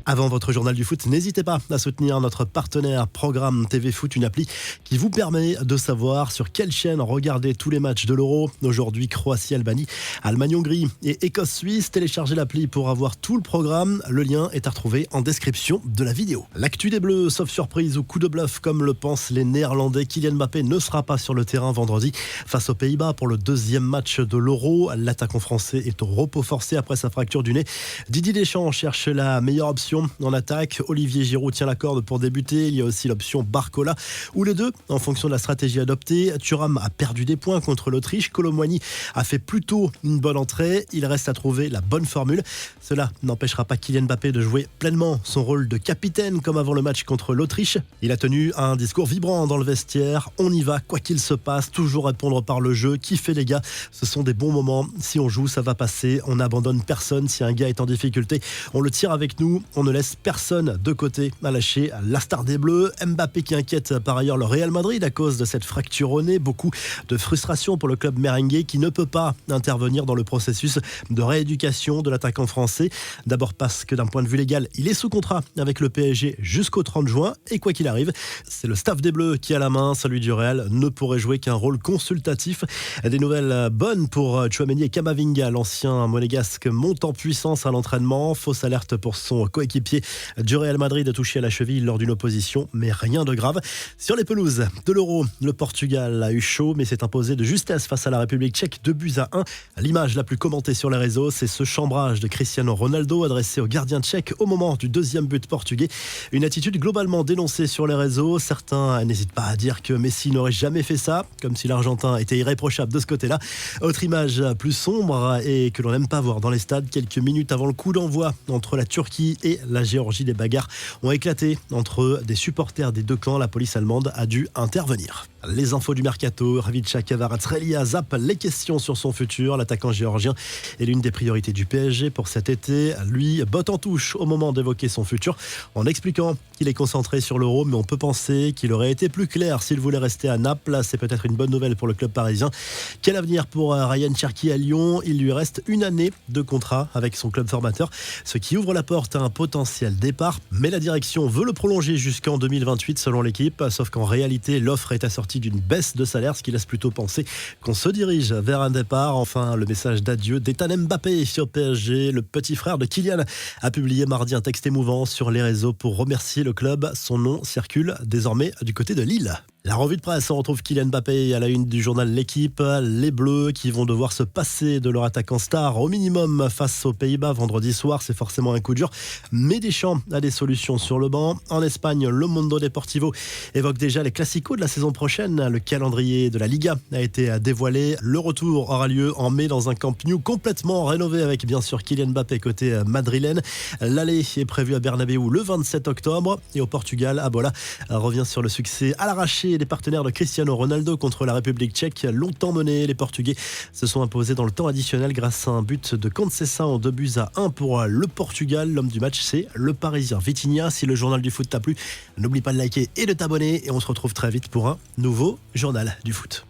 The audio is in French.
Avant votre journal du foot, n'hésitez pas à soutenir notre partenaire Programme TV Foot, une appli qui vous permet de savoir sur quelle chaîne regarder tous les matchs de l'Euro. Aujourd'hui, Croatie-Albanie, Allemagne-Hongrie et Écosse-Suisse. Téléchargez l'appli pour avoir tout le programme. Le lien est à retrouver en description de la vidéo. L'actu des Bleus, sauf surprise ou coup de bluff, comme le pensent les Néerlandais, Kylian Mbappé ne sera pas sur le terrain vendredi face aux Pays-Bas pour le deuxième match de l'Euro. L'attaquant français est au repos forcé après sa fracture du nez. Didier Deschamps cherche la meilleure option en attaque. Olivier Giroud tient la corde pour débuter. Il y a aussi l'option Barcola ou les deux en fonction de la stratégie adoptée. Thuram a perdu des points contre l'Autriche. Kolo Muani a fait plutôt une bonne entrée. Il reste à trouver la bonne formule. Cela n'empêchera pas Kylian Mbappé de jouer pleinement son rôle de capitaine comme avant le match contre l'Autriche. Il a tenu un discours vibrant dans le vestiaire. On y va, quoi qu'il se passe, toujours répondre par le jeu. Kiffez les gars, ce sont des bons moments. Si on joue, ça va passer. On n'abandonne personne. Si un gars est en difficulté, on le tire avec nous. On ne laisse personne de côté à lâcher la star des Bleus. Mbappé qui inquiète par ailleurs le Real Madrid à cause de cette fracture au nez. Beaucoup de frustration pour le club merengue qui ne peut pas intervenir dans le processus de rééducation de l'attaquant français. D'abord parce que d'un point de vue légal, il est sous contrat avec le PSG jusqu'au 30 juin. Et quoi qu'il arrive, c'est le staff des Bleus qui a la main. Celui du Real ne pourrait jouer qu'un rôle consultatif. Des nouvelles bonnes pour Tchouaméni et Camavinga. L'ancien monégasque monte en puissance à l'entraînement. Fausse alerte pour son coéquipier du Real Madrid touché à la cheville lors d'une opposition, mais rien de grave. Sur les pelouses de l'Euro, le Portugal a eu chaud, mais s'est imposé de justesse face à la République tchèque, 2-1. L'image la plus commentée sur les réseaux, c'est ce chambrage de Cristiano Ronaldo adressé au gardien tchèque au moment du deuxième but portugais. Une attitude globalement dénoncée sur les réseaux. Certains n'hésitent pas à dire que Messi n'aurait jamais fait ça, comme si l'Argentin était irréprochable de ce côté-là. Autre image plus sombre et que l'on n'aime pas voir dans les stades, quelques minutes avant le coup d'envoi entre la Turquie et la Géorgie, des bagarres ont éclaté entre des supporters des deux camps. La police allemande a dû intervenir. Les infos du mercato, Ravica Kvaratskhelia zappe les questions sur son futur. L'attaquant géorgien est l'une des priorités du PSG pour cet été. Lui botte en touche au moment d'évoquer son futur en expliquant qu'il est concentré sur l'Euro, mais on peut penser qu'il aurait été plus clair s'il voulait rester à Naples. C'est peut-être une bonne nouvelle pour le club parisien. Quel avenir pour Ryan Cherki à Lyon? Il lui reste une année de contrat avec son club formateur, ce qui ouvre la porte à un potentiel départ, mais la direction veut le prolonger jusqu'en 2028 selon l'équipe, sauf qu'en réalité l'offre est assortie d'une baisse de salaire, ce qui laisse plutôt penser qu'on se dirige vers un départ. Enfin, le message d'adieu d'Ethan Mbappé sur PSG. Le petit frère de Kylian a publié mardi un texte émouvant sur les réseaux pour remercier le club. Son nom circule désormais du côté de Lille. La revue de presse, on retrouve Kylian Mbappé à la une du journal L'Équipe. Les Bleus qui vont devoir se passer de leur attaquant star au minimum face aux Pays-Bas vendredi soir. C'est forcément un coup dur, mais Deschamps a des solutions sur le banc. En Espagne, le Mundo Deportivo évoque déjà les classicos de la saison prochaine. Le calendrier de la Liga a été dévoilé. Le retour aura lieu en mai dans un Camp Nou complètement rénové avec bien sûr Kylian Mbappé côté madrilène. L'aller est prévu à Bernabéu le 27 octobre et au Portugal, Abola revient sur le succès à l'arraché des partenaires de Cristiano Ronaldo contre la République tchèque. Longtemps menés, les Portugais se sont imposés dans le temps additionnel grâce à un but de Conceição en 2-1 pour le Portugal. L'homme du match, c'est le Parisien Vitinha. Si le journal du foot t'a plu, n'oublie pas de liker et de t'abonner et on se retrouve très vite pour un nouveau journal du foot.